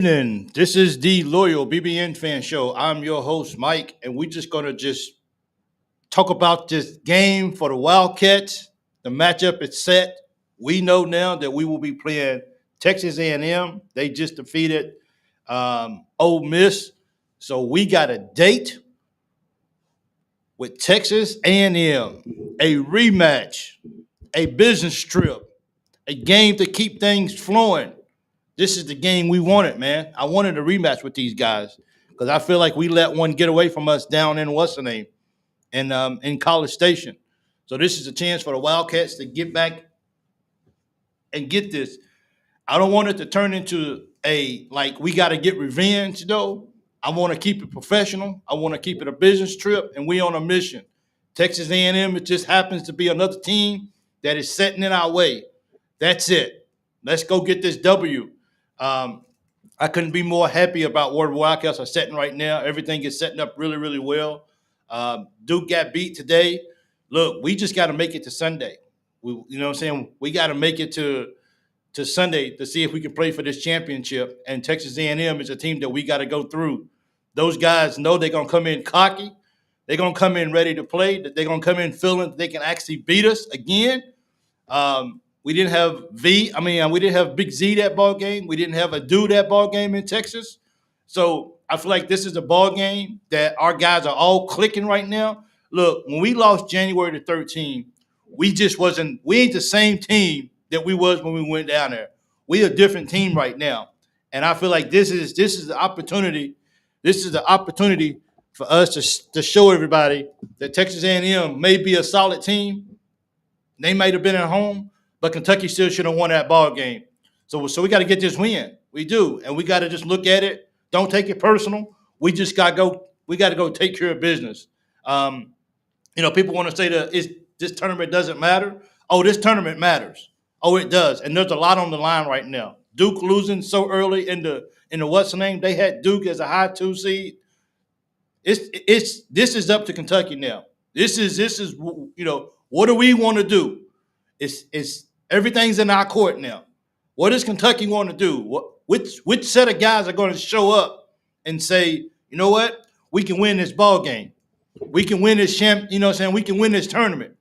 Evening. This is the Loyal BBN Fan Show. I'm your host, Mike, and we're just going to just talk about this game for the Wildcats. The matchup is set. We know now that we will be playing Texas A&M. They just defeated Ole Miss. So we got a date with Texas A&M, a rematch, a business trip, a game to keep things flowing. This is the game we wanted, man. I wanted a rematch with these guys because I feel like we let one get away from us down in what's the name in College Station. So this is a chance for the Wildcats to get back and get this. I don't want it to turn into a like we got to get revenge though. I want to keep it professional. I want to keep it a business trip, and we on a mission. Texas A&M, it just happens to be another team that is setting in our way. That's it. Let's go get this W. I couldn't be more happy about where the Wildcats are setting right now. Everything is setting up really, really well. Duke got beat today. Look, we just got to make it to Sunday. You know what I'm saying? We got to make it to Sunday to see if we can play for this championship. And Texas A&M is a team that we got to go through. Those guys know they're going to come in cocky. They're going to come in ready to play. They're going to come in feeling that they can actually beat us again. We didn't have we didn't have Big Z that ball game. We didn't have a dude that ball game in Texas. So I feel like this is a ball game that our guys are all clicking right now. Look, when we lost January the 13th, we ain't the same team that we was when we went down there. We a different team right now. And I feel like this is the opportunity. This is the opportunity for us to show everybody that Texas A&M may be a solid team. They might have been at home, but Kentucky still should have won that ball game. So we got to get this win. We do, and we got to just look at it. Don't take it personal. We just got to go. We got to go take care of business. People want to say that this tournament doesn't matter. Oh, this tournament matters. Oh, it does, and there's a lot on the line right now. Duke losing so early in the what's the name? They had Duke as a high 2 seed. This is up to Kentucky now. This is what do we want to do? It's everything's in our court now. What does Kentucky want to do? Which set of guys are going to show up and say, you know what, we can win this ball game, we can win this we can win this tournament.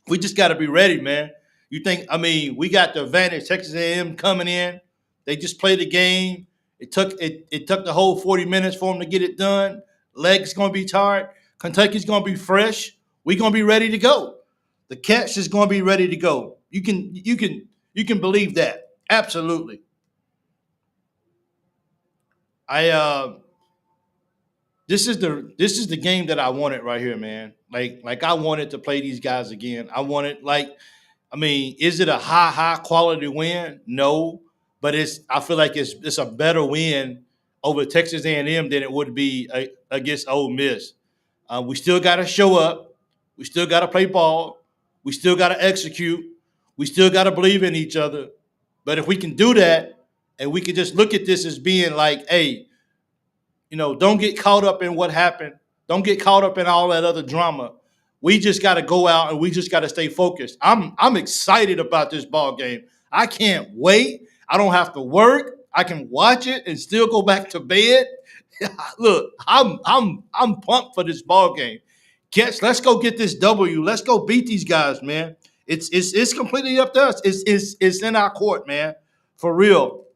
We just got to be ready, man. You think? I mean, we got the advantage. Texas A&M coming in, they just played the game. It took the whole 40 minutes for them to get it done. Legs going to be tired. Kentucky's going to be fresh. We're going to be ready to go. The Cats is going to be ready to go. You can believe that. Absolutely. This is the game that I wanted right here, man. Like I wanted to play these guys again. Is it a high quality win? No, but I feel like it's a better win over Texas A&M than it would be against Ole Miss. We still got to show up. We still got to play ball. We still got to execute. We still got to believe in each other. But if we can do that, and we can just look at this as being like, hey, don't get caught up in what happened. Don't get caught up in all that other drama. We just got to go out and we just got to stay focused. I'm excited about this ball game. I can't wait. I don't have to work. I can watch it and still go back to bed. Look, I'm pumped for this ball game. Cats, let's go get this W. Let's go beat these guys, man. It's completely up to us. It's in our court, man. For real.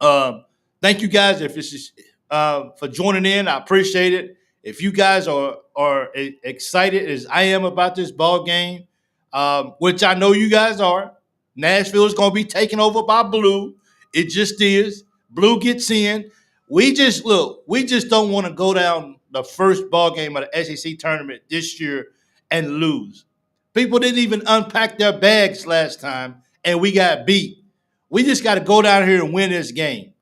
Thank you guys for joining in. I appreciate it. If you guys are excited as I am about this ball game, which I know you guys are, Nashville is going to be taken over by Blue. It just is. Blue gets in. We just don't want to go down the first ball game of the SEC tournament this year and lose. People didn't even unpack their bags last time, and we got beat. We just got to go down here and win this game.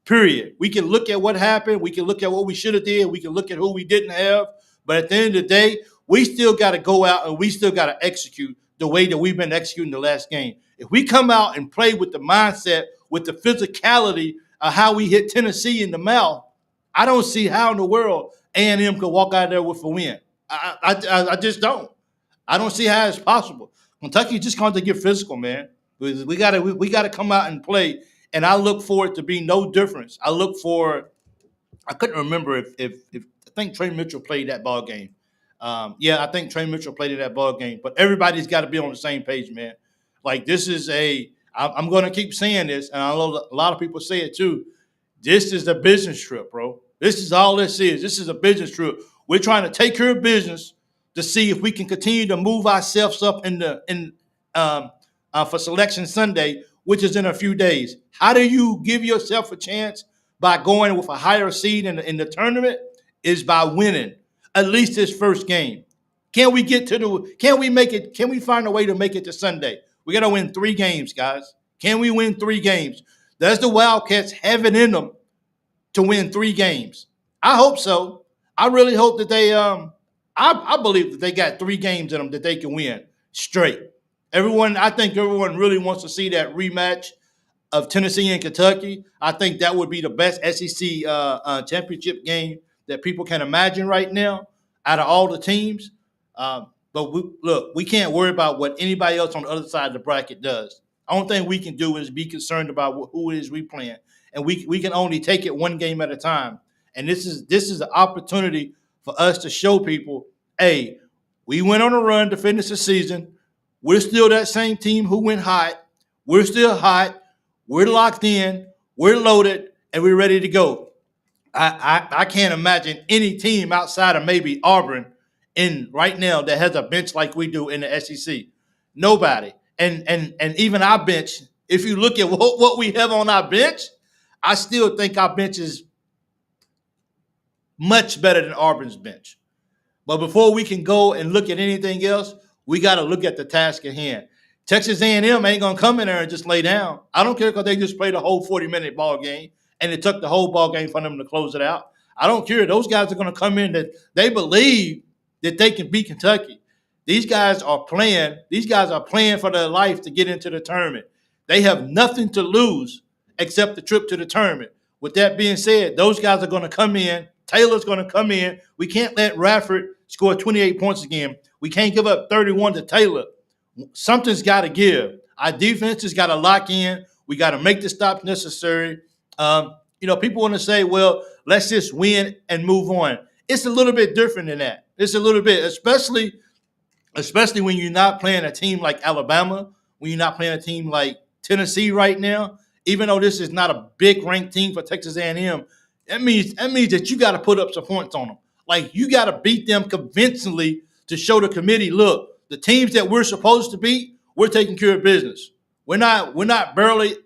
Period. We can look at what happened. We can look at what we should have did. We can look at who we didn't have. But at the end of the day, we still got to go out and we still got to execute the way that we've been executing the last game. If we come out and play with the mindset, with the physicality of how we hit Tennessee in the mouth, I don't see how in the world A&M could walk out there with a win. I just don't. I don't see how it's possible. Kentucky just going to get physical, man. We got to come out and play and I look for it to be no difference. I couldn't remember if I think Trey Mitchell played that ball game. Yeah, I think Trey Mitchell played in that ball game. But everybody's got to be on the same page, man. Like this is I'm going to keep saying this, and I know a lot of people say it too. This is a business trip, bro. This is all this is. This is a business trip. We're trying to take care of business to see if we can continue to move ourselves up for Selection Sunday, which is in a few days. How do you give yourself a chance by going with a higher seed in the tournament? Is by winning at least this first game. Can we make it? Can we find a way to make it to Sunday? We got to win 3 games, guys. Can we win 3 games? Does the Wildcats have it in them to win 3 games? I hope so. I really hope that they I believe that they got 3 games in them that they can win straight. I think everyone really wants to see that rematch of Tennessee and Kentucky. I think that would be the best SEC championship game that people can imagine right now out of all the teams. But we can't worry about what anybody else on the other side of the bracket does. The only thing we can do is be concerned about who it is we playing. And we can only take it one game at a time. And this is an opportunity for us to show people, hey, we went on a run to finish the season. We're still that same team who went hot. We're still hot. We're locked in. We're loaded. And we're ready to go. I can't imagine any team outside of maybe Auburn right now that has a bench like we do in the SEC. Nobody. And even our bench, if you look at what we have on our bench, I still think our bench is much better than Auburn's bench. But before we can go and look at anything else, we got to look at the task at hand. Texas A&M ain't going to come in there and just lay down. I don't care because they just played a whole 40-minute ball game, and it took the whole ball game for them to close it out. I don't care. Those guys are going to come in that they believe that they can beat Kentucky. These guys are playing. These guys are playing for their life to get into the tournament. They have nothing to lose except the trip to the tournament. With that being said, those guys are going to come in. Taylor's going to come in. We can't let Radford score 28 points again. We can't give up 31 to Taylor. Something's got to give. Our defense has got to lock in. We got to make the stops necessary. People want to say, well, let's just win and move on. It's a little bit different than that. It's a little bit, especially when you're not playing a team like Alabama, when you're not playing a team like Tennessee right now. Even though this is not a big ranked team for Texas A&M, that means that you got to put up some points on them. Like you got to beat them convincingly to show the committee, look, the teams that we're supposed to beat, we're taking care of business. We're not barely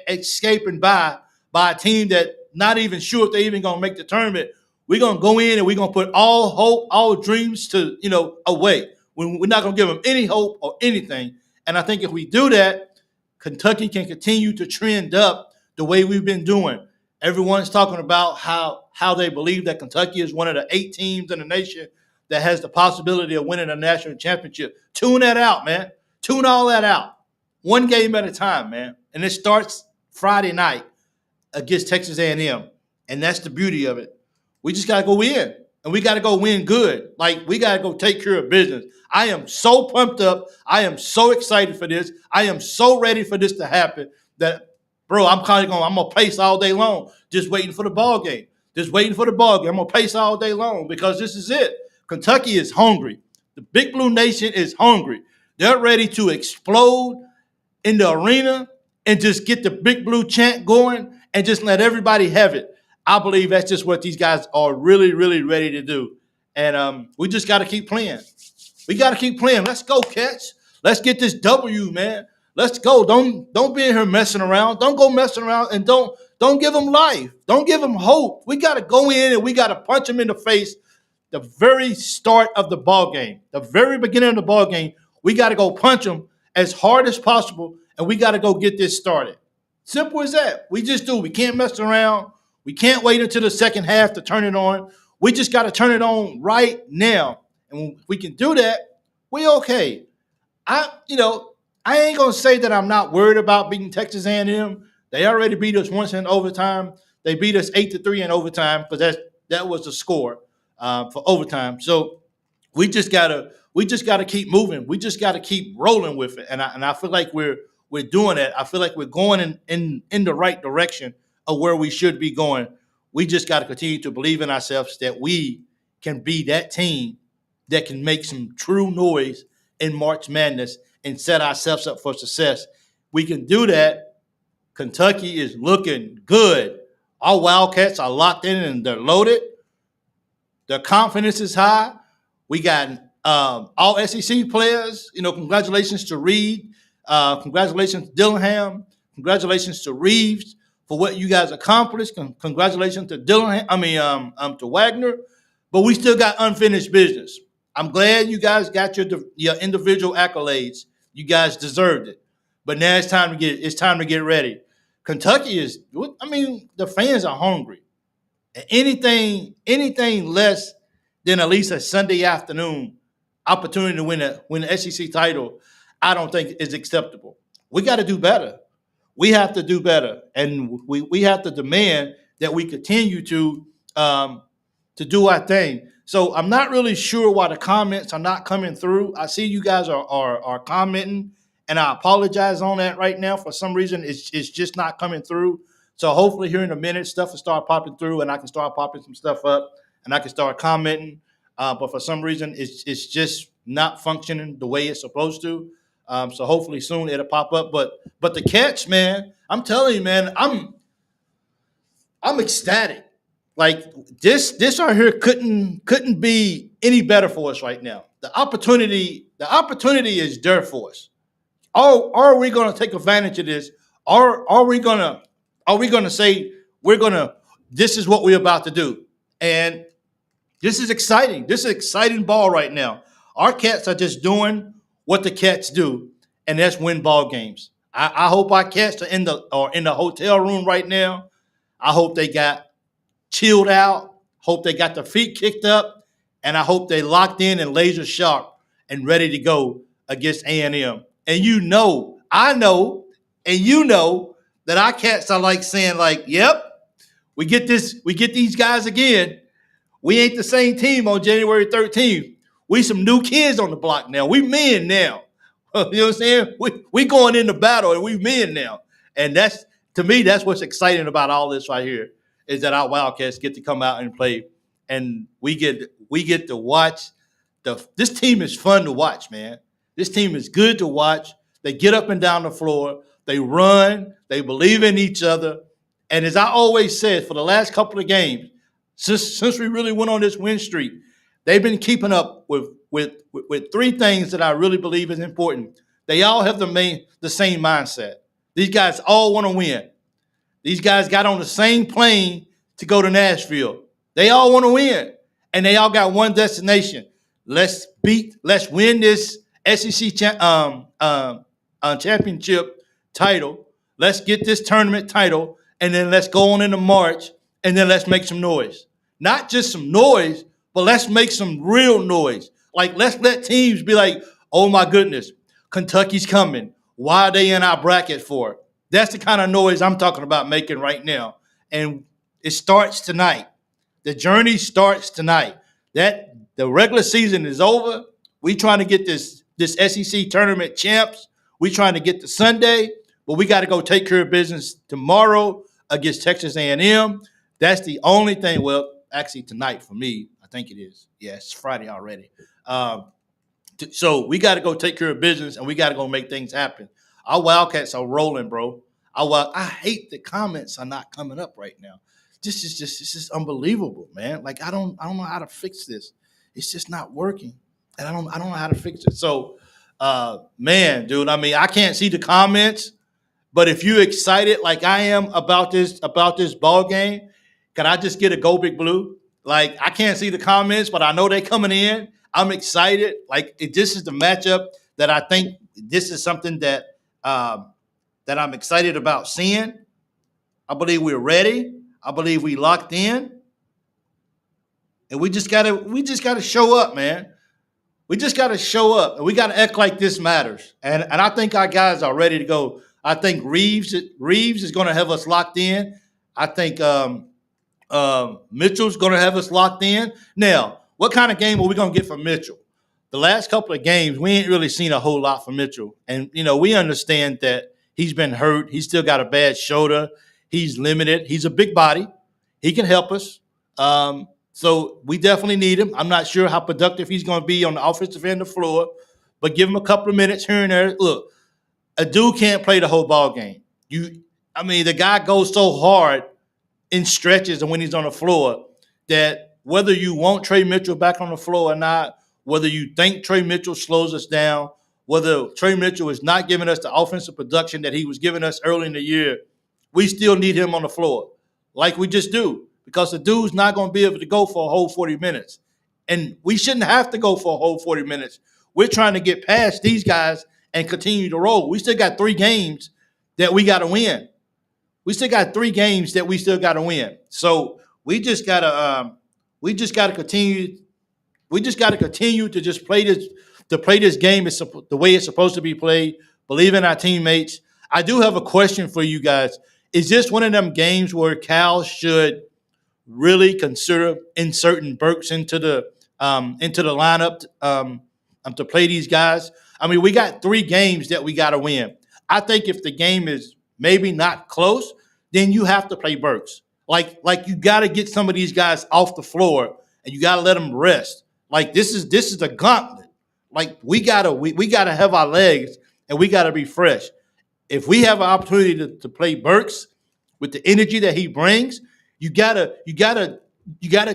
escaping by a team that not even sure if they're even going to make the tournament. We're going to go in and we're going to put all hope, all dreams to away. We're not going to give them any hope or anything. And I think if we do that, Kentucky can continue to trend up the way we've been doing. Everyone's talking about how they believe that Kentucky is one of the 8 teams in the nation that has the possibility of winning a national championship. Tune that out, man. Tune all that out. One game at a time, man. And it starts Friday night against Texas A&M. And that's the beauty of it. We just got to go win. And we got to go win good. Like, we got to go take care of business. I am so pumped up. I am so excited for this. I am so ready for this to happen that, bro, I'm going to pace all day long just waiting for the ball game. Just waiting for the ball game. I'm going to pace all day long because this is it. Kentucky is hungry. The Big Blue Nation is hungry. They're ready to explode in the arena and just get the Big Blue chant going and just let everybody have it. I believe that's just what these guys are really, really ready to do. And we just got to keep playing. We got to keep playing. Let's go, Cats. Let's get this W, man. Let's go. Don't be in here messing around. Don't go messing around and don't give them life. Don't give them hope. We got to go in and we got to punch them in the face the very start of the ball game, the very beginning of the ball game. We got to go punch them as hard as possible, and we got to go get this started. Simple as that. We just do. We can't mess around. We can't wait until the second half to turn it on. We just got to turn it on right now. And when we can do that, we okay. I ain't going to say that I'm not worried about beating Texas A&M. They already beat us once in overtime. They beat us 8-3 in overtime because that was the score for overtime. So we just gotta keep moving. We just gotta keep rolling with it. And I feel like we're we're doing that. I feel like we're going in the right direction of where we should be going. We just got to continue to believe in ourselves that we can be that team that can make some true noise in March Madness and set ourselves up for success. We can do that. Kentucky is looking good. Our Wildcats are locked in and they're loaded. Their confidence is high. We got all SEC players. Congratulations to Reed. Congratulations to Dillingham. Congratulations to Reeves for what you guys accomplished. Congratulations to to Wagner. But we still got unfinished business. I'm glad you guys got your individual accolades. You guys deserved it. But now it's time to get ready. Kentucky the fans are hungry. And anything less than at least a Sunday afternoon opportunity to win the SEC title, I don't think is acceptable. We got to do better. We have to do better, and we have to demand that we continue to do our thing. So I'm not really sure why the comments are not coming through. I see you guys are commenting, and I apologize on that right now. For some reason, it's just not coming through. So hopefully here in a minute, stuff will start popping through, and I can start popping some stuff up, and I can start commenting. But for some reason, it's just not functioning the way it's supposed to. So hopefully soon it'll pop up. But the catch, man, I'm telling you, man, I'm ecstatic. Like this right here couldn't be any better for us right now. The opportunity is there for us. Are we going to take advantage of this? Are we gonna say this is what we're about to do? And this is exciting. This is an exciting ball right now. Our Cats are just doing what the Cats do, and that's win ball games. I hope our Cats are in the hotel room right now. I hope they got chilled out. Hope they got their feet kicked up, and I hope they locked in and laser sharp and ready to go against A&M. And I know, and that our Cats are like saying, like, yep, we get these guys again. We ain't the same team on January 13th. We some new kids on the block now. We men now. You know what I'm saying? We going into battle and we men now. And to me, that's what's exciting about all this right here, is that our Wildcats get to come out and play, and we get to watch. This team is fun to watch, man. This team is good to watch. They get up and down the floor. They run. They believe in each other. And as I always said, for the last couple of games, since we really went on this win streak, they've been keeping up with three things that I really believe is important. They all have the same mindset. These guys all want to win. These guys got on the same plane to go to Nashville. They all want to win, and they all got one destination. Let's win this SEC championship title. Let's get this tournament title, and then let's go on into March, and then let's make some noise. Not just some noise, but let's make some real noise. Like, let's let teams be like, oh my goodness, Kentucky's coming. Why are they in our bracket for? That's the kind of noise I'm talking about making right now. And it starts tonight. The journey starts tonight. That the regular season is over. We trying to get this SEC tournament champs. We trying to get to Sunday, but we got to go take care of business tomorrow against Texas A&M. That's the only thing. Well, actually tonight for me, I think it is. Yeah, it's Friday already. So we got to go take care of business, and we got to go make things happen. Our Wildcats are rolling, bro. I hate the comments are not coming up right now. This is unbelievable, man. Like, I don't know how to fix this. It's just not working, and I don't know how to fix it. So, man, dude, I mean, I can't see the comments, but if you're excited like I am about this ball game, can I just get a Go Big Blue? Like, I can't see the comments, but I know they're coming in. I'm excited. Like, this is the matchup that I think this is something that I'm excited about seeing. I believe we're ready. I believe we locked in. And we just gotta show up, man. We just gotta show up, and we gotta act like this matters. And I think our guys are ready to go. I think Reeves is gonna have us locked in. I think Mitchell's gonna have us locked in. Now, what kind of game are we gonna get from Mitchell? The last couple of games, we ain't really seen a whole lot from Mitchell. And, we understand that He's been hurt. He's still got a bad shoulder. He's limited. He's a big body. He can help us. So we definitely need him. I'm not sure how productive he's going to be on the offensive end of the floor, but give him a couple of minutes here and there. Look, a dude can't play the whole ball game. The guy goes so hard in stretches and when he's on the floor that whether you want Trey Mitchell back on the floor or not, whether you think Trey Mitchell slows us down, whether Trey Mitchell is not giving us the offensive production that he was giving us early in the year, we still need him on the floor like we just do because the dude's not going to be able to go for a whole 40 minutes. And we shouldn't have to go for a whole 40 minutes. We're trying to get past these guys and continue to roll. We still got 3 games that we got to win. We still got 3 games that we still got to win. So we just got to continue. We just got to continue to just play this game the way it's supposed to be played. Believe in our teammates. I do have a question for you guys. Is this one of them games where Cal should really consider inserting Burks into the lineup to play these guys? We got 3 games that we got to win. I think if the game is maybe not close, then you have to play Burks. Like you got to get some of these guys off the floor and you got to let them rest. Like this is a gauntlet. Like we gotta have our legs and we gotta be fresh. If we have an opportunity to play Burks with the energy that he brings, you gotta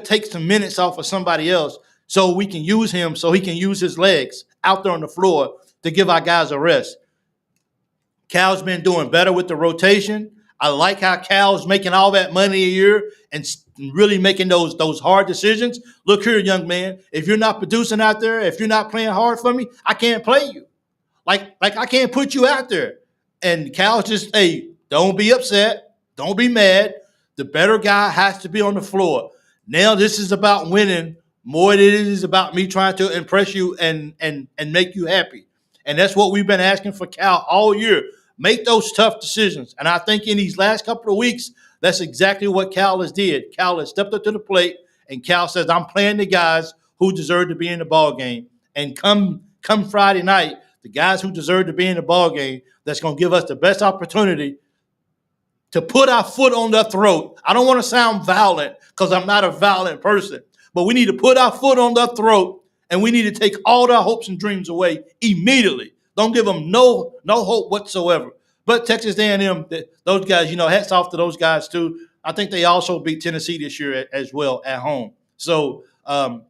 take some minutes off of somebody else so we can use him, so he can use his legs out there on the floor to give our guys a rest. Cal's been doing better with the rotation. I like how Cal's making all that money a year and really making those hard decisions. Look here, young man, if you're not producing out there, if you're not playing hard for me, I can't play you. Like I can't put you out there. And Cal's just, hey, don't be upset. Don't be mad. The better guy has to be on the floor. Now this is about winning more than it is about me trying to impress you and make you happy. And that's what we've been asking for Cal all year. Make those tough decisions. And I think in these last couple of weeks, that's exactly what Cal has did. Cal has stepped up to the plate, and Cal says, I'm playing the guys who deserve to be in the ball game. And come Friday night, the guys who deserve to be in the ball game, that's going to give us the best opportunity to put our foot on their throat. I don't want to sound violent because I'm not a violent person, but we need to put our foot on their throat, and we need to take all their hopes and dreams away immediately. Don't give them no hope whatsoever. But Texas A&M, those guys, hats off to those guys too. I think they also beat Tennessee this year as well at home. So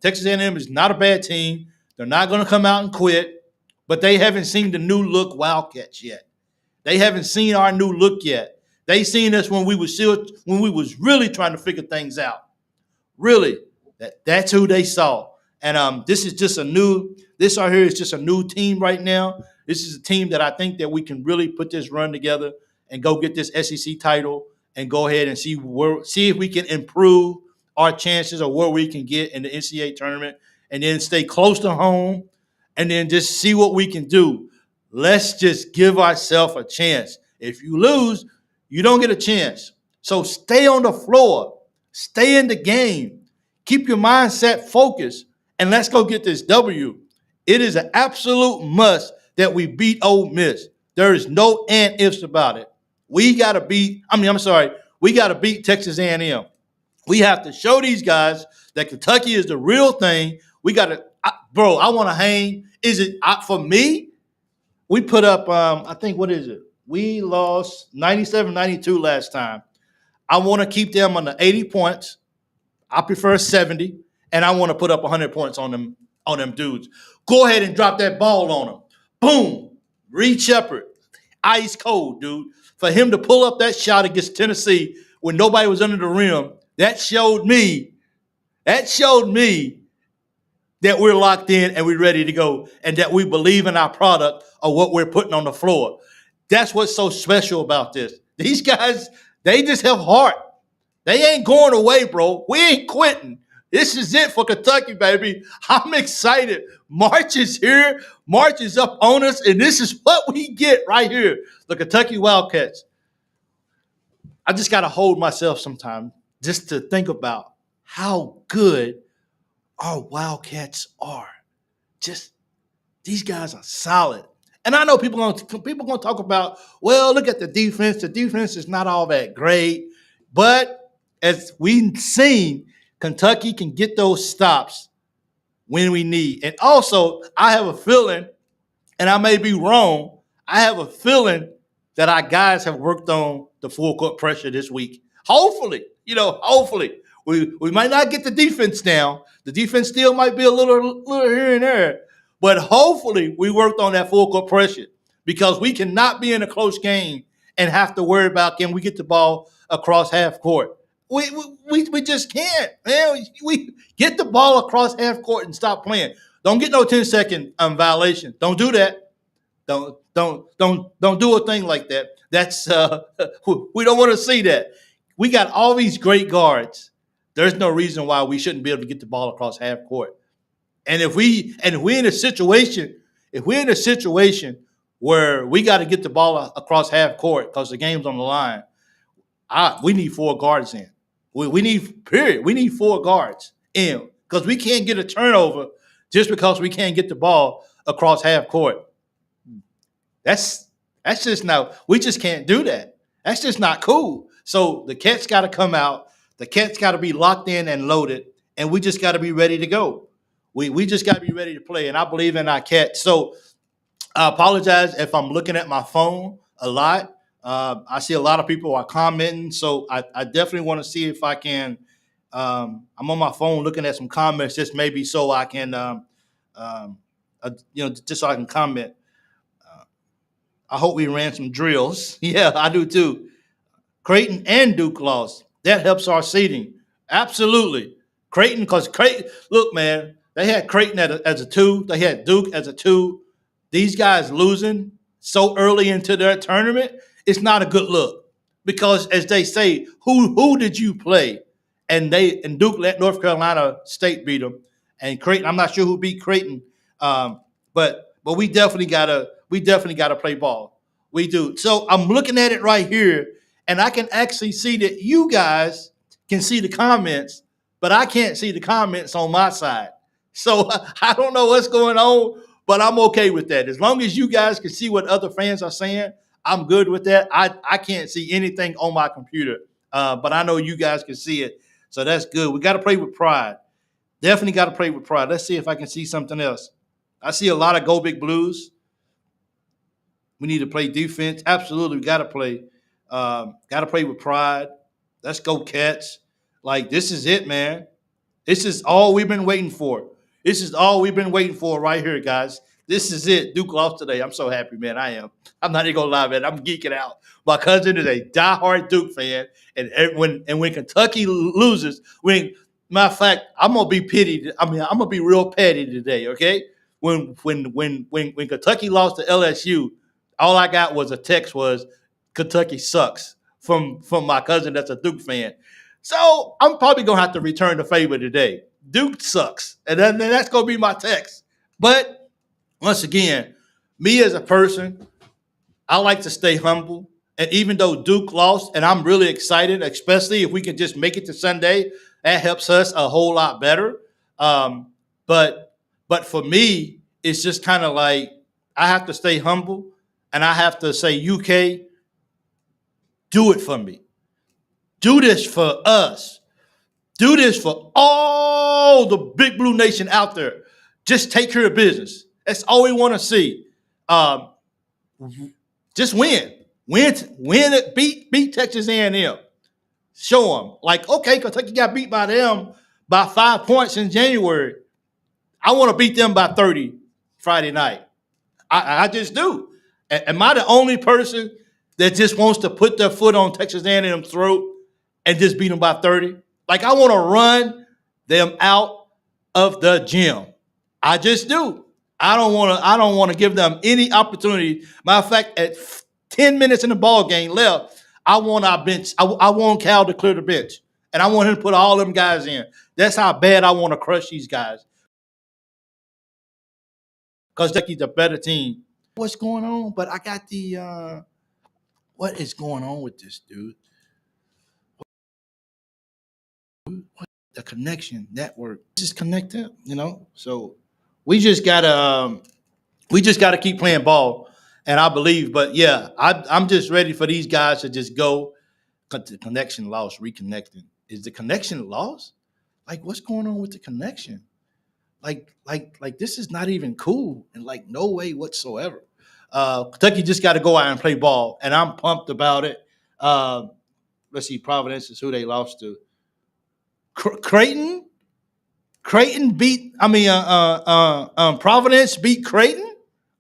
Texas A&M is not a bad team. They're not going to come out and quit, but they haven't seen the new look Wildcats yet. They haven't seen our new look yet. They seen us when we was really trying to figure things out. Really, that's who they saw. And this right here is just a new team right now. This is a team that I think that we can really put this run together and go get this SEC title and go ahead and see if we can improve our chances or where we can get in the NCAA tournament and then stay close to home and then just see what we can do. Let's just give ourselves a chance. If you lose, you don't get a chance. So stay on the floor. Stay in the game. Keep your mindset focused, and let's go get this W. It is an absolute must that we beat Ole Miss. There is no and ifs about it. We got to beat Texas A&M. We have to show these guys that Kentucky is the real thing. We got to, I want to hang. Is it for me? We put up, I think, what is it? We lost 97-92 last time. I want to keep them under 80 points. I prefer 70, and I want to put up 100 points on them dudes. Go ahead and drop that ball on them. Boom. Reed Sheppard, ice cold, dude. For him to pull up that shot against Tennessee when nobody was under the rim, that showed me that we're locked in and we're ready to go and that we believe in our product of what we're putting on the floor. That's what's so special about this. These guys, they just have heart. They ain't going away, bro. We ain't quitting. This is it for Kentucky, baby. I'm excited. March is here. March is up on us, and this is what we get right here. The Kentucky Wildcats. I just got to hold myself sometime just to think about how good our Wildcats are. Just these guys are solid. And I know people gonna talk about, well, look at the defense. The defense is not all that great, but as we've seen, Kentucky can get those stops when we need. And also, I have a feeling, and I may be wrong, I have a feeling that our guys have worked on the full court pressure this week. Hopefully, hopefully. We might not get the defense down. The defense still might be a little here and there, but hopefully we worked on that full court pressure because we cannot be in a close game and have to worry about can we get the ball across half court. We just can't, man. We get the ball across half court and stop playing. Don't get no 10-second violation. Don't do that. Don't do a thing like that. That's we don't want to see that. We got all these great guards. There's no reason why we shouldn't be able to get the ball across half court. And if we're in a situation, where we got to get the ball across half court because the game's on the line, we need 4 guards in. We need 4 guards in because we can't get a turnover just because we can't get the ball across half court. That's just not. We just can't do that. That's just not cool. So the Cats got to come out. The Cats got to be locked in and loaded, and we just got to be ready to go. We just got to be ready to play, and I believe in our Cats. So I apologize if I'm looking at my phone a lot. I see a lot of people are commenting, so I definitely want to see if I can. I'm on my phone looking at some comments, just maybe so I can, just so I can comment. I hope we ran some drills. Yeah, I do too. Creighton and Duke lost. That helps our seeding. Absolutely. Creighton, look, man, they had Creighton as a 2. They had Duke as a 2. These guys losing so early into their tournament, it's not a good look. Because as they say, who did you play? And Duke let North Carolina State beat them. And Creighton, I'm not sure who beat Creighton. But we definitely gotta play ball. We do. So I'm looking at it right here, and I can actually see that you guys can see the comments, but I can't see the comments on my side. So I don't know what's going on, but I'm okay with that. As long as you guys can see what other fans are saying, I'm good with that. I can't see anything on my computer, but I know you guys can see it. So that's good. We got to play with pride. Definitely got to play with pride. Let's see if I can see something else. I see a lot of Go Big Blues. We need to play defense. Absolutely, we got to play. Got to play with pride. Let's go Cats. Like, this is it, man. This is all we've been waiting for. This is all we've been waiting for right here, guys. This is it. Duke lost today. I'm so happy, man. I am. I'm not even gonna lie, man. I'm geeking out. My cousin is a diehard Duke fan, and when Kentucky loses, matter of fact, I'm gonna be pitied. I mean, I'm gonna be real petty today. Okay, when Kentucky lost to LSU, all I got was a text was Kentucky sucks from my cousin that's a Duke fan. So I'm probably gonna have to return the favor today. Duke sucks, and then that's gonna be my text. But once again, me as a person, I like to stay humble. And even though Duke lost, and I'm really excited, especially if we can just make it to Sunday, that helps us a whole lot better. But for me, it's just kind of like I have to stay humble, and I have to say, UK, do it for me. Do this for us. Do this for all the Big Blue Nation out there. Just take care of business. That's all we want to see. Just win. Win it. Beat Texas A&M. Show them. Like, okay, Kentucky got beat by them by 5 points in January. I want to beat them by 30 Friday night. I just do. Am I the only person that just wants to put their foot on Texas A&M's throat and just beat them by 30? Like, I want to run them out of the gym. I just do. I don't want to give them any opportunity. Matter of fact, at 10 minutes in the ball game left, I want our bench. I want Cal to clear the bench, and I want him to put all them guys in. That's how bad I want to crush these guys. Because Kentucky's a better team. What's going on? But I got the what is going on with this dude? The connection network just connected, So we just gotta keep playing ball. and I believe. But yeah, I'm just ready for these guys to just go. The connection lost, reconnecting. Is the connection lost? Like, what's going on with the connection? Like this is not even cool in like no way whatsoever. Kentucky just got to go out and play ball, and I'm pumped about it. Uh, let's see, Providence is who they lost to. Creighton. Creighton beat. Providence beat Creighton.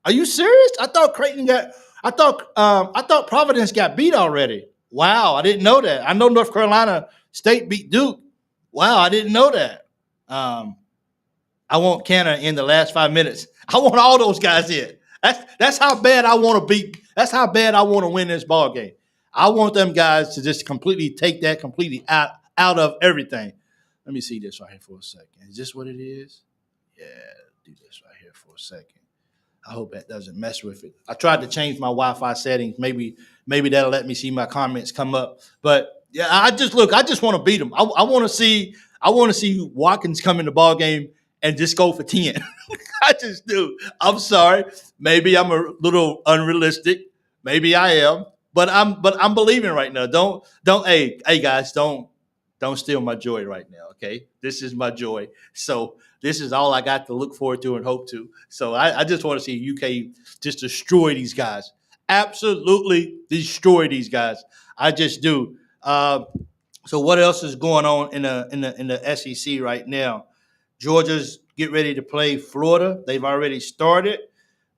Are you serious? I thought Creighton got. I thought Providence got beat already. Wow, I didn't know that. I know North Carolina State beat Duke. Wow, I didn't know that. I want Canada in the last 5 minutes. I want all those guys in. That's how bad I want to beat. That's how bad I want to win this ball game. I want them guys to just completely take that completely out of everything. Let me see this right here for a second. Is this what it is? Yeah, do this right here for a second. I hope that doesn't mess with it. I tried to change my Wi-Fi settings. Maybe that'll let me see my comments come up. But yeah, I just want to beat them. I want to see Watkins come in the ball game and just go for 10. I just do. I'm sorry. Maybe I'm a little unrealistic. Maybe I am. But I'm believing right now. Don't hey guys, don't steal my joy right now, okay? This is my joy. So this is all I got to look forward to and hope to. So I just want to see UK just destroy these guys. Absolutely destroy these guys. I just do. So what else is going on in the SEC right now? Georgia's get ready to play Florida. They've already started.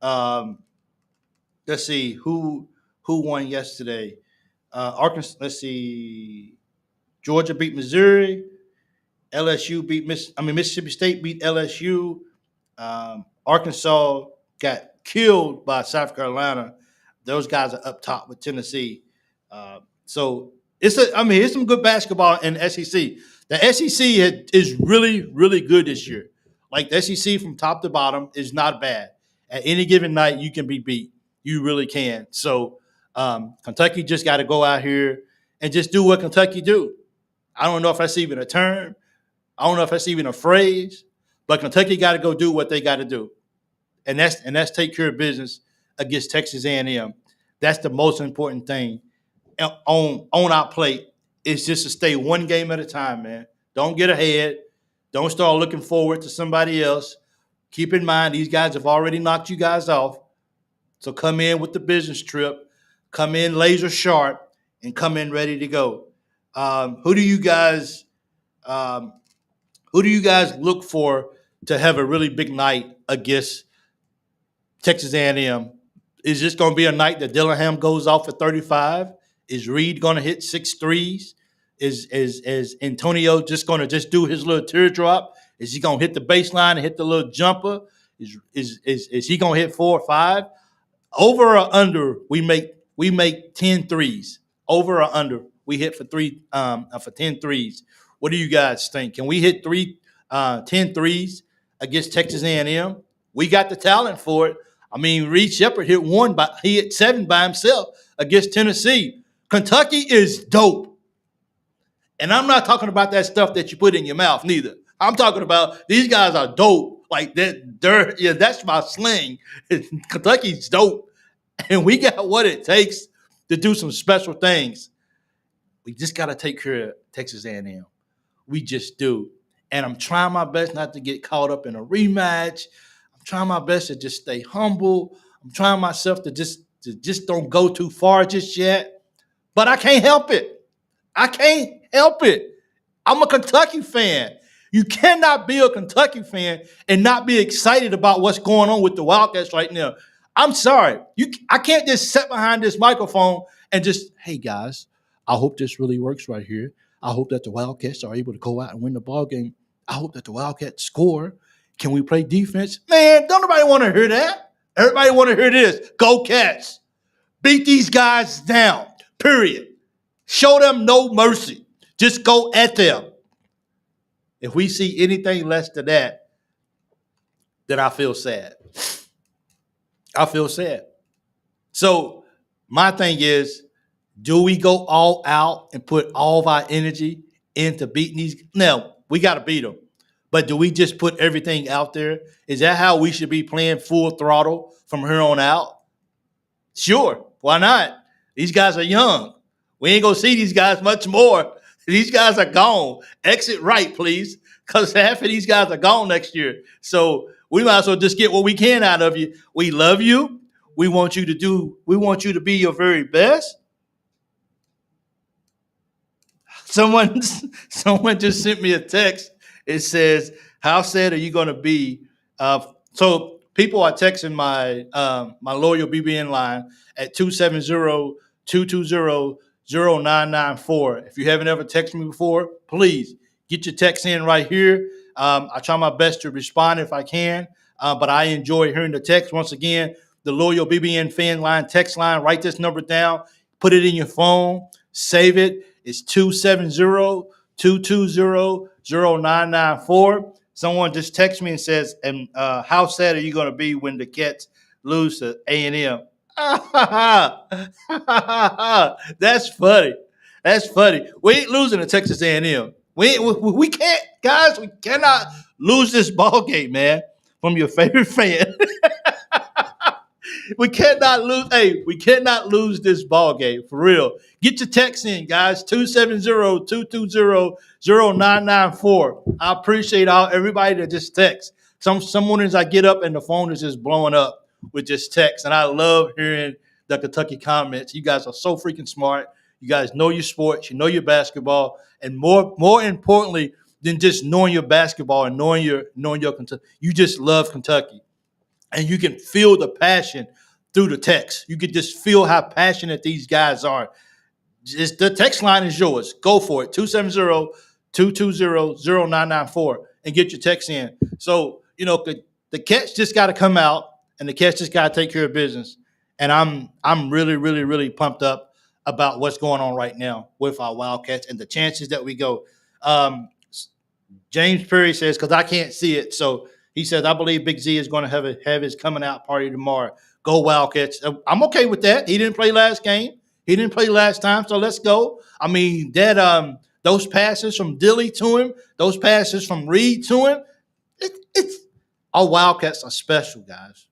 Let's see who won yesterday. Arkansas. Let's see. Georgia beat Missouri. LSU beat Mississippi State beat LSU. Arkansas got killed by South Carolina. Those guys are up top with Tennessee. So it's some good basketball in the SEC. The SEC is really, really good this year. Like the SEC from top to bottom is not bad. At any given night, you can be beat. You really can. So Kentucky just got to go out here and just do what Kentucky do. I don't know if that's even a term. I don't know if that's even a phrase, but Kentucky got to go do what they got to do, and that's take care of business against Texas A&M. That's the most important thing on our plate is just to stay one game at a time, man. Don't get ahead. Don't start looking forward to somebody else. Keep in mind these guys have already knocked you guys off, so come in with the business trip, come in laser sharp, and come in ready to go. Who do you guys look for to have a really big night against Texas A&M? Is this going to be a night that Dillingham goes off at 35? Is Reed going to hit 6 threes? Is Antonio just going to just do his little teardrop? Is he going to hit the baseline and hit the little jumper? Is he going to hit 4 or 5? Over or under, we make 10 threes. Over or under, we hit for 10 threes. What do you guys think? Can we hit 10 threes against Texas A&M? We got the talent for it. I mean, Reed Sheppard hit 1, but he hit 7 by himself against Tennessee. Kentucky is dope. And I'm not talking about that stuff that you put in your mouth, neither. I'm talking about these guys are dope. Like that, yeah, that's my slang. Kentucky's dope. And we got what it takes to do some special things. We just got to take care of Texas A&M. We just do. And I'm trying my best not to get caught up in a rematch. I'm trying my best to just stay humble. I'm trying myself to just don't go too far just yet. But I can't help it. I can't help it. I'm a Kentucky fan. You cannot be a Kentucky fan and not be excited about what's going on with the Wildcats right now. I'm sorry. I can't just sit behind this microphone and just, hey, guys, I hope this really works right here. I hope that the Wildcats are able to go out and win the ball game. I hope that the Wildcats score. Can we play defense? Man, don't nobody want to hear that. Everybody want to hear this. Go Cats. Beat these guys down, period. Show them no mercy. Just go at them. If we see anything less than that, then I feel sad. I feel sad. So my thing is, do we go all out and put all of our energy into beating these? No, we got to beat them. But do we just put everything out there? Is that how we should be playing full throttle from here on out? Sure, why not? These guys are young. We ain't gonna see these guys much more. These guys are gone. Exit right, please, because half of these guys are gone next year. So we might as well just get what we can out of you. We love you. We want you to do. We want you to be your very best. Someone, someone just sent me a text. It says, "How sad are you going to be?" So people are texting my loyal BBN line at 270-220-0994. If you haven't ever texted me before, please get your text in right here. I try my best to respond if I can, but I enjoy hearing the text. Once again, the loyal BBN fan line text line. Write this number down. Put it in your phone. Save it. It's 270-220-0994. Someone just texted me and says, "And how sad are you going to be when the Cats lose to A&M?" That's funny. That's funny. We ain't losing to Texas A&M. We can't, guys. We cannot lose this ball game, man. From your favorite fan. We cannot lose. Hey, we cannot lose this ball game for real. Get your text in, guys. 270-220-0994. I appreciate everybody that just texts. Some mornings I get up and the phone is just blowing up with just text, and I love hearing the Kentucky comments. You guys are so freaking smart. You guys know your sports. You know your basketball, and more importantly than just knowing your basketball and knowing your Kentucky, you just love Kentucky. And you can feel the passion through the text. You can just feel how passionate these guys are. The text line is yours. Go for it. 270-220-0994 and get your text in. So, the Cats just got to come out and the Cats just got to take care of business. And I'm really, really, really pumped up about what's going on right now with our Wildcats and the chances that we go. James Perry says, because I can't see it, so he says, "I believe Big Z is going to have his coming out party tomorrow. Go Wildcats." I'm okay with that. He didn't play last game. He didn't play last time, so let's go. I mean, those passes from Dilly to him, those passes from Reed to him, it's our Wildcats are special, guys.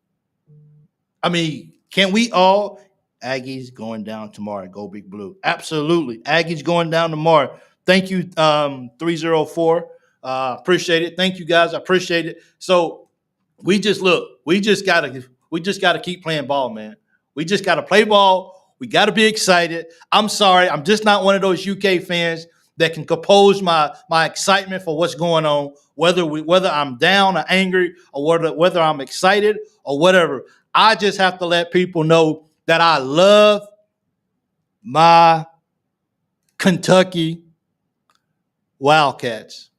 I mean, can we all? Aggies going down tomorrow. Go Big Blue. Absolutely. Aggies going down tomorrow. Thank you, 304. Appreciate it. Thank you, guys. I appreciate it. So we just gotta keep playing ball, man. We just gotta play ball. We gotta be excited. I'm sorry, I'm just not one of those UK fans that can compose my excitement for what's going on, whether I'm down or angry or whether I'm excited or whatever. I just have to let people know that I love my Kentucky Wildcats.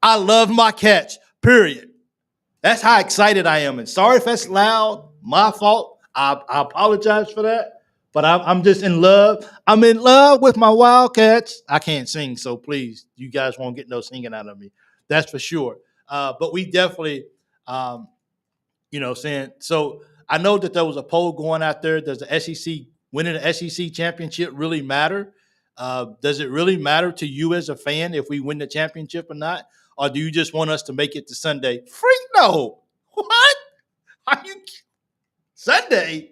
I love my Cats, period. That's how excited I am. And sorry if that's loud, my fault. I apologize for that. But I'm just in love. I'm in love with my Wildcats. I can't sing, so please, you guys won't get no singing out of me. That's for sure. But we definitely, saying. So I know that there was a poll going out there. Does the SEC winning the SEC championship really matter? Does it really matter to you as a fan if we win the championship or not? Or do you just want us to make it to Sunday? Freak no. What? Are you Sunday?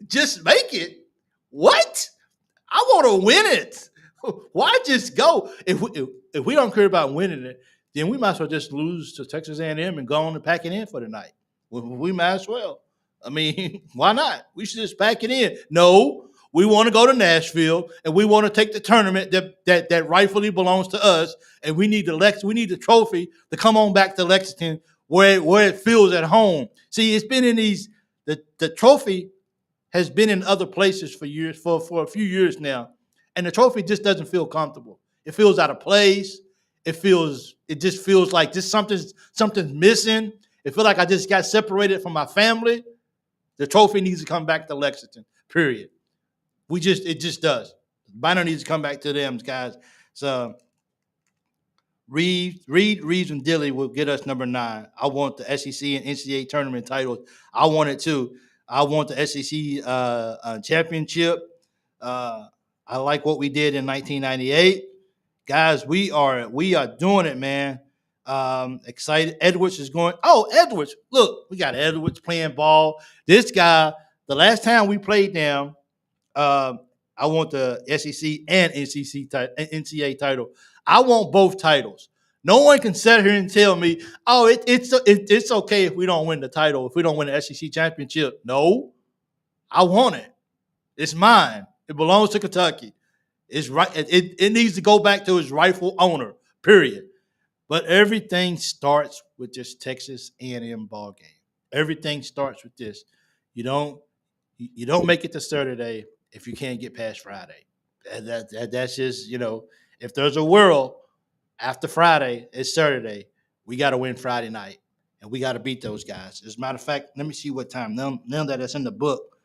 Just make it. What? I want to win it. Why just go? If we don't care about winning it, then we might as well just lose to Texas A&M and go on and pack it in for the night. We might as well. I mean, why not? We should just pack it in. No, we want to go to Nashville and we want to take the tournament that rightfully belongs to us. And we need the trophy to come on back to Lexington where it feels at home. See, it's been in the trophy has been in other places for years, for a few years now. And the trophy just doesn't feel comfortable. It feels out of place. It just feels like just something's missing. It feels like I just got separated from my family. The trophy needs to come back to Lexington, period. It just does. Biner needs to come back to them, guys. So Reeves, and Dilly will get us number 9. I want the SEC and NCAA tournament titles. I want it too. I want the SEC championship. I like what we did in 1998. Guys, we are doing it, man. Excited. Edwards is going. Oh, Edwards. Look, we got Edwards playing ball. This guy, The last time we played them, uh, I want the SEC and NCAA title. I want both titles. No one can sit here and tell me, "Oh, it's okay if we don't win the title, if we don't win the SEC championship." No, I want it. It's mine. It belongs to Kentucky. It's right. It needs to go back to its rightful owner. Period. But everything starts with this Texas A&M ball game. Everything starts with this. You don't you don't make it to Saturday if you can't get past Friday. That's just, if there's a world after Friday, it's Saturday. We got to win Friday night, and we got to beat those guys. As a matter of fact, let me see what time. Now that it's in the book,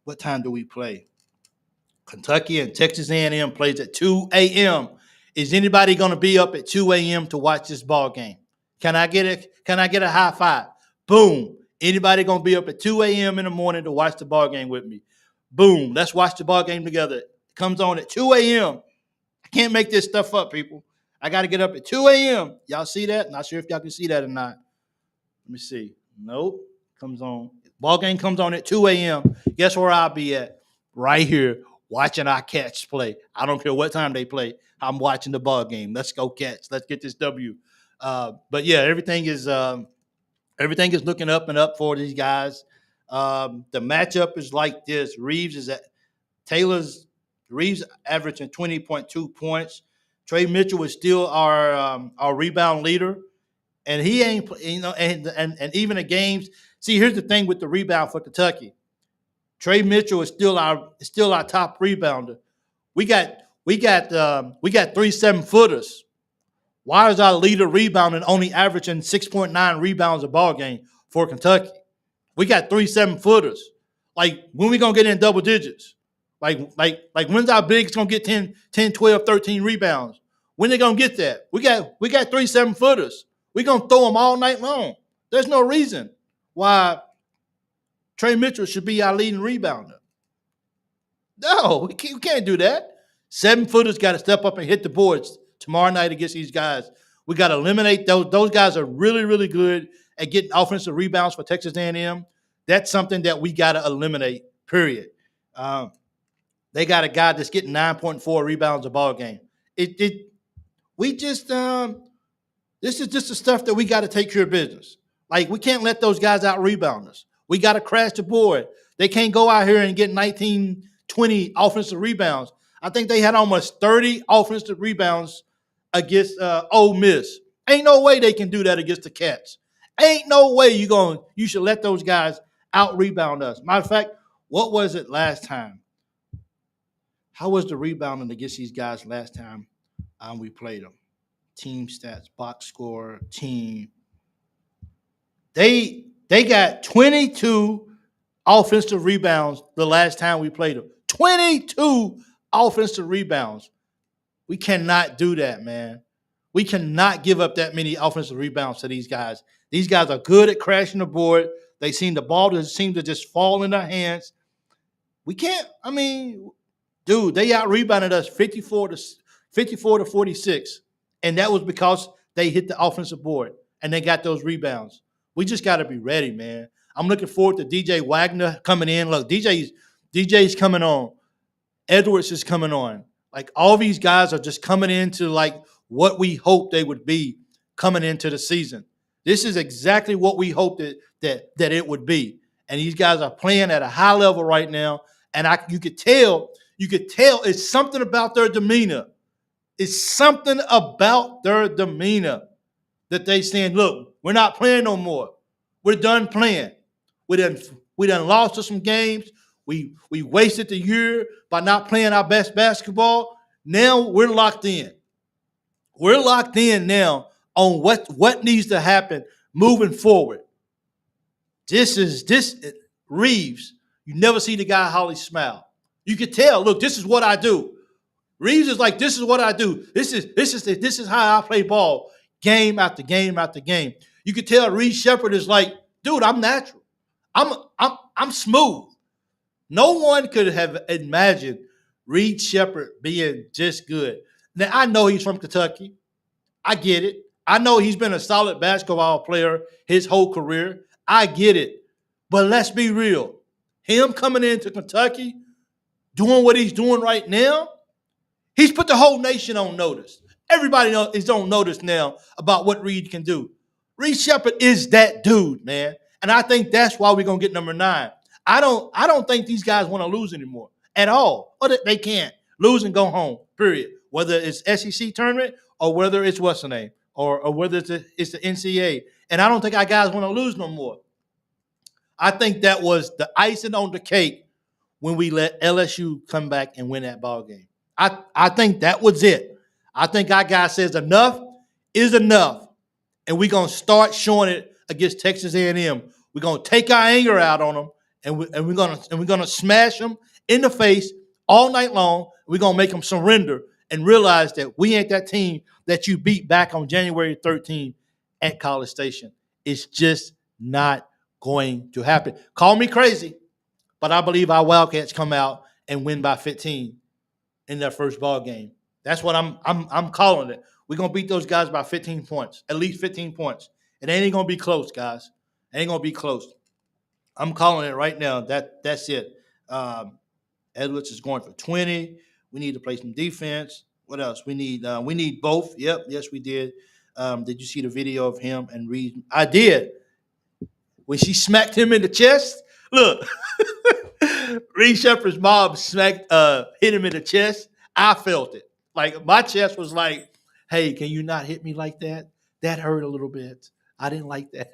what time do we play? Kentucky and Texas A&M plays at 2 a.m. Is anybody going to be up at 2 a.m. to watch this ball game? Can I get a high five? Boom. Anybody going to be up at 2 a.m. in the morning to watch the ball game with me? Boom. Let's watch the ball game together. It comes on at 2 a.m. I can't make this stuff up, people. I got to get up at 2 a.m. Y'all see that? Not sure if y'all can see that or not. Let me see. Nope. Comes on. Ball game comes on at 2 a.m. Guess where I'll be at? Right here, watching our Cats play. I don't care what time they play. I'm watching the ball game. Let's go Cats. Let's get this W. But yeah, everything is looking up and up for these guys. The matchup is like this. Reeves averaging 20.2 points. Trey Mitchell is still our rebound leader. And he ain't, and even the games. See, here's the thing with the rebound for Kentucky. Trey Mitchell is still our top rebounder. We got 3 7-footers. Why is our leader rebounding only averaging 6.9 rebounds a ball game for Kentucky? We got 3 7-footers. Like, when we gonna get in double digits? Like when's our bigs gonna get 10, 12, 13 rebounds? When they gonna get that? We got 3 7-footers. We gonna throw them all night long. There's no reason why Trey Mitchell should be our leading rebounder. No, we can't do that. 7-footers got to step up and hit the boards tomorrow night against these guys. We got to eliminate those. Those guys are really, really good at getting offensive rebounds for Texas A&M. That's something that we got to eliminate, period. They got a guy that's getting 9.4 rebounds a ball game. This is just the stuff that we got to take care of business. Like, we can't let those guys out rebound us. We got to crash the board. They can't go out here and get 19, 20 offensive rebounds. I think they had almost 30 offensive rebounds against Ole Miss. Ain't no way they can do that against the Cats. Ain't no way you should let those guys out rebound us. Matter of fact, what was it last time? How was the rebounding against these guys last time we played them? Team stats, box score, team. They got 22 offensive rebounds the last time we played them. 22 offensive rebounds. We cannot do that, man. We cannot give up that many offensive rebounds to these guys. These guys are good at crashing the board. The ball seem to just fall in their hands. We can't, dude, they out-rebounded us 54 to 46. And that was because they hit the offensive board and they got those rebounds. We just got to be ready, man. I'm looking forward to DJ Wagner coming in. Look, DJ's coming on. Edwards is coming on. Like, all these guys are just coming into like what we hoped they would be coming into the season. This is exactly what we hoped that it would be. And these guys are playing at a high level right now. And you could tell it's something about their demeanor. It's something about their demeanor that they saying, look, we're not playing no more. We're done playing. We done lost to some games. We wasted the year by not playing our best basketball. Now we're locked in. We're locked in now on what needs to happen moving forward. This Reeves. You never see the guy Holly smile. You could tell, look, this is what I do. Reeves is like, this is what I do. This is how I play ball, game after game after game. You could tell Reed Sheppard is like, dude, I'm natural. I'm smooth. No one could have imagined Reed Sheppard being just good. Now, I know he's from Kentucky. I get it. I know he's been a solid basketball player his whole career. I get it. But let's be real. him coming into Kentucky, doing what he's doing right now, he's put the whole nation on notice. Everybody is on notice now about what Reed can do. Reed Sheppard is that dude, man. And I think that's why we're going to get number 9. I don't think these guys want to lose anymore at all. Or they can't. Lose and go home, period. Whether it's SEC tournament or whether it's what's the name or whether it's the NCAA. And I don't think our guys want to lose no more. I think that was the icing on the cake when we let LSU come back and win that ball game. I think that was it. I think our guy says enough is enough, and we're gonna start showing it against Texas A&M. We're gonna take our anger out on them, and we're gonna smash them in the face all night long. We're gonna make them surrender and realize that we ain't that team that you beat back on January 13th at College Station. It's just not going to happen. Call me crazy, but I believe our Wildcats come out and win by 15 in their first ball game. That's what I'm calling it. We're gonna beat those guys by 15 points, at least 15 points. It ain't gonna be close, guys. It ain't gonna be close. I'm calling it right now. That's it. Edwards is going for 20. We need to play some defense. What else? We need both. Yep, yes, we did. Did you see the video of him and Reed? I did. When she smacked him in the chest, look. Reed Sheppard's mom hit him in the chest. I felt it. Like my chest was like, hey, can you not hit me like that? That hurt a little bit. I didn't like that.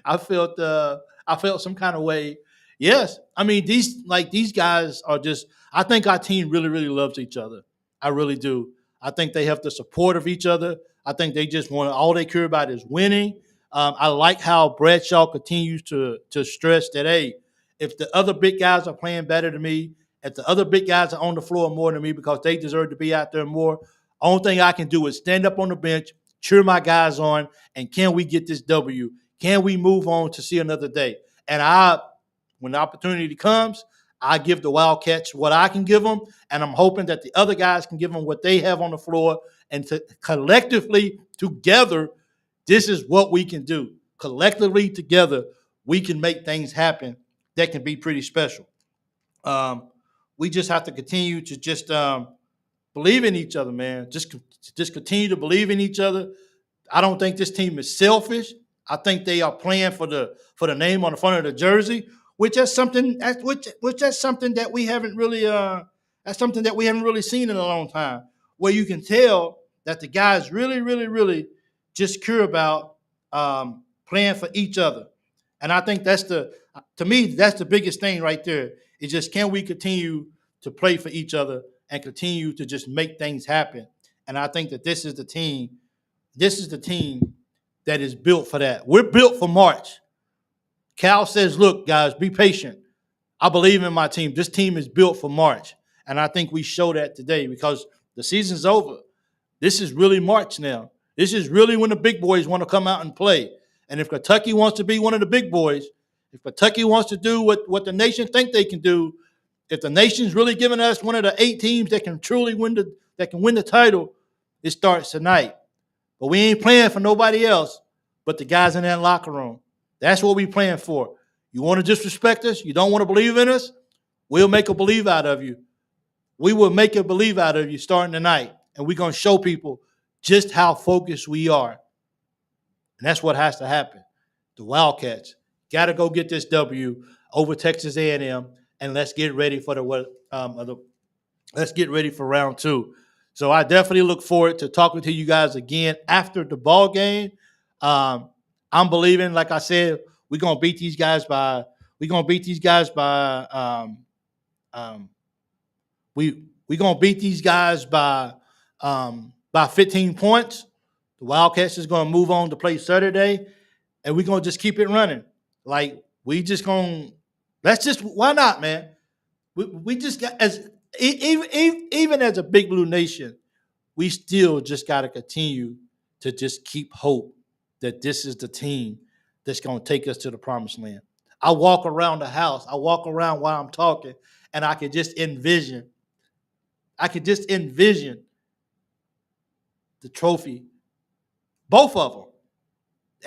I felt some kind of way. Yes. I mean, these guys are just, I think our team really, really loves each other. I really do. I think they have the support of each other. I think they just all they care about is winning. I like how Bradshaw continues to stress that, hey, if the other big guys are playing better than me, if the other big guys are on the floor more than me because they deserve to be out there more, only thing I can do is stand up on the bench, cheer my guys on, and can we get this W? Can we move on to see another day? And when the opportunity comes, I give the Wildcats what I can give them, and I'm hoping that the other guys can give them what they have on the floor, and collectively, together, this is what we can do. Collectively, together, we can make things happen that can be pretty special. We just have to continue to just believe in each other, man. Just continue to believe in each other. I don't think this team is selfish. I think they are playing for the name on the front of the jersey, which is something that we haven't really seen in a long time. Where you can tell that the guys really, really, really just care about playing for each other. And I think to me, that's the biggest thing right there. It's just, can we continue to play for each other and continue to just make things happen? And I think that this is the team that is built for that. We're built for March. Cal says, look, guys, be patient. I believe in my team. This team is built for March. And I think we show that today because the season's over. This is really March now. This is really when the big boys want to come out and play. And if Kentucky wants to be one of the big boys, if Kentucky wants to do what the nation think they can do, if the nation's really giving us one of the 8 teams that can truly win the title, it starts tonight. But we ain't playing for nobody else but the guys in that locker room. That's what we playing for. You want to disrespect us? You don't want to believe in us? We'll make a believe out of you. We will make a believe out of you starting tonight. And we're going to show people just how focused we are. And that's what has to happen. The Wildcats got to go get this W over Texas A&M, and let's get ready for round 2. So I definitely look forward to talking to you guys again after the ball game. I'm believing, like I said, we're gonna beat these guys by 15 points. The Wildcats is gonna move on to play Saturday, and we're gonna just keep it running. Like why not, man? We just got even as a Big Blue Nation, we still just got to continue to just keep hope that this is the team that's going to take us to the promised land. I walk around the house. I walk around while I'm talking, and I can just envision the trophy, both of them,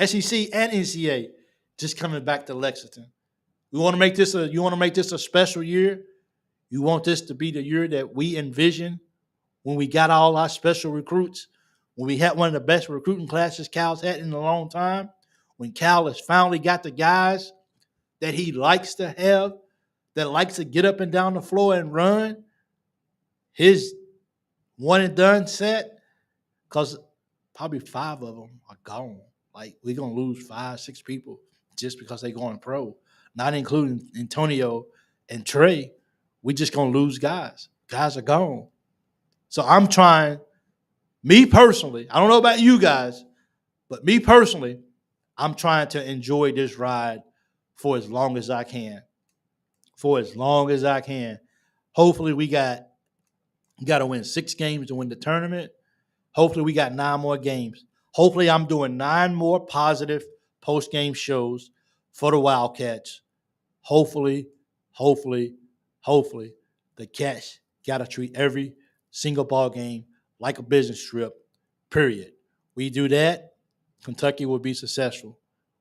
SEC and NCAA, just coming back to Lexington. You want to make this a special year? You want this to be the year that we envision when we got all our special recruits, when we had one of the best recruiting classes Cal's had in a long time, when Cal has finally got the guys that he likes to have, that likes to get up and down the floor and run, his one and done set, because probably 5 of them are gone. Like, we're going to lose 5, 6 people just because they're going pro, not including Antonio and Trey. We just going to lose guys. Guys are gone. So I'm trying, me personally, I don't know about you guys, but me personally, I'm trying to enjoy this ride for as long as I can. For as long as I can. Hopefully we got to win 6 games to win the tournament. Hopefully we got 9 more games. Hopefully I'm doing 9 more positive post-game shows for the Wildcats. Hopefully, the Cats got to treat every single ball game like a business trip, period. We do that, Kentucky will be successful.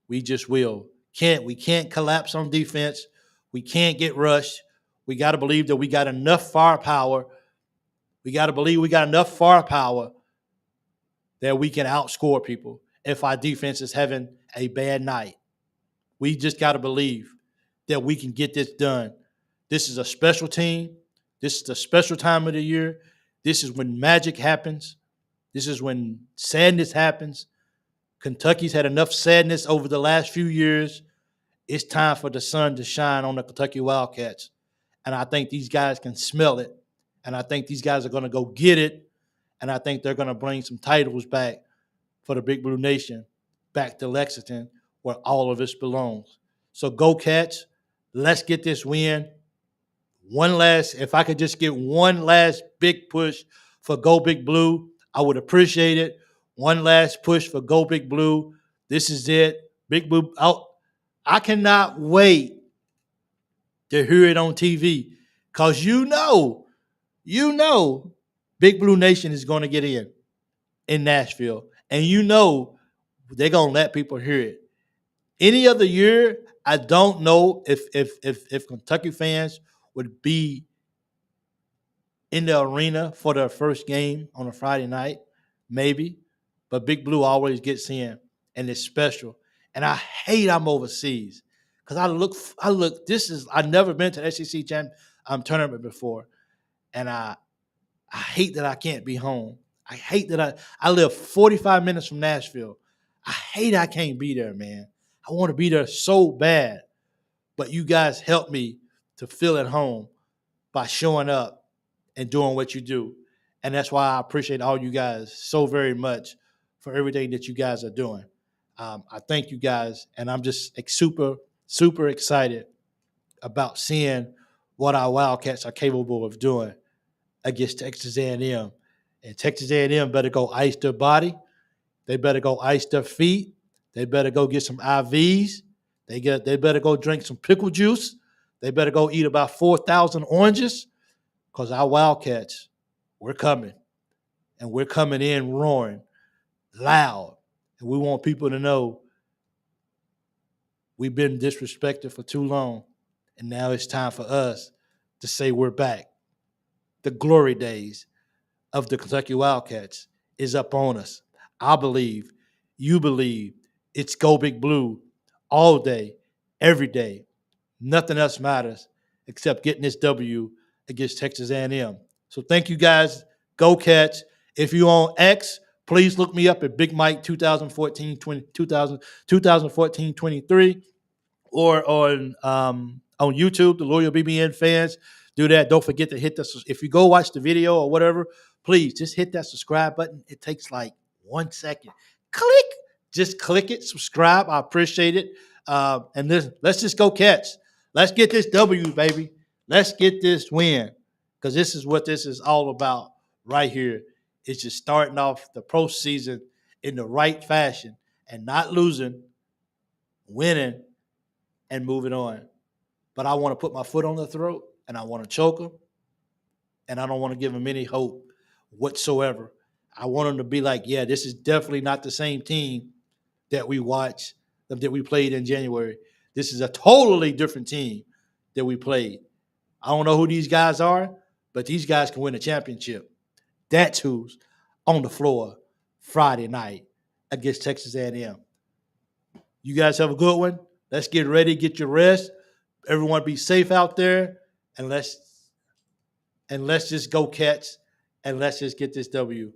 We just will. We can't collapse on defense. We can't get rushed. We got to believe that we got enough firepower. We got to believe we got enough firepower that we can outscore people if our defense is having a bad night. We just got to believe that we can get this done. This is a special team. This is a special time of the year. This is when magic happens. This is when sadness happens. Kentucky's had enough sadness over the last few years. It's time for the sun to shine on the Kentucky Wildcats. And I think these guys can smell it. And I think these guys are going to go get it. And I think they're going to bring some titles back for the Big Blue Nation, back to Lexington, where all of us belongs. So go Cats. Let's get this win. If I could just get one last big push for Go Big Blue, I would appreciate it. One last push for Go Big Blue. This is it. Big Blue out. I cannot wait to hear it on TV because you know, Big Blue Nation is going to get in Nashville. And you know they're going to let people hear it. Any other year, I don't know if Kentucky fans would be in the arena for their first game on a Friday night, maybe. But Big Blue always gets in, and it's special. And I hate I'm overseas because I've never been to the SEC tournament before, and I hate that I can't be home. I hate that I live 45 minutes from Nashville. I hate I can't be there, man. I want to be there so bad. But you guys help me to feel at home by showing up and doing what you do. And that's why I appreciate all you guys so very much for everything that you guys are doing. I thank you guys, and I'm just super, super excited about seeing what our Wildcats are capable of doing against Texas A&M. And Texas A&M better go ice their body. They better go ice their feet. They better go get some IVs. They better go drink some pickle juice. They better go eat about 4,000 oranges because our Wildcats, we're coming. And we're coming in roaring, loud. And we want people to know we've been disrespected for too long. And now it's time for us to say we're back. The glory days of the Kentucky Wildcats is up on us. I believe, you believe, it's Go Big Blue all day, every day. Nothing else matters except getting this W against Texas A&M. So thank you guys. Go Cats. If you're on X, please look me up at Big Mike 2014-23 or on YouTube, the Loyal BBN fans. Do that. Don't forget to hit if you go watch the video or whatever, please just hit that subscribe button. It takes like 1 second. Click. Just click it. Subscribe. I appreciate it. And let's just go Cats. Let's get this W, baby. Let's get this win because this is what this is all about right here. It's just starting off the pro season in the right fashion and not losing, winning, and moving on. But I want to put my foot on their throat, and I want to choke them, and I don't want to give them any hope whatsoever. I want them to be like, yeah, this is definitely not the same team that we watched, that we played in January. This is a totally different team that we played. I don't know who these guys are, but these guys can win a championship. That's who's on the floor Friday night against Texas A&M. You guys have a good one. Let's get ready, get your rest. Everyone be safe out there, and let's just go Cats, and let's just get this W.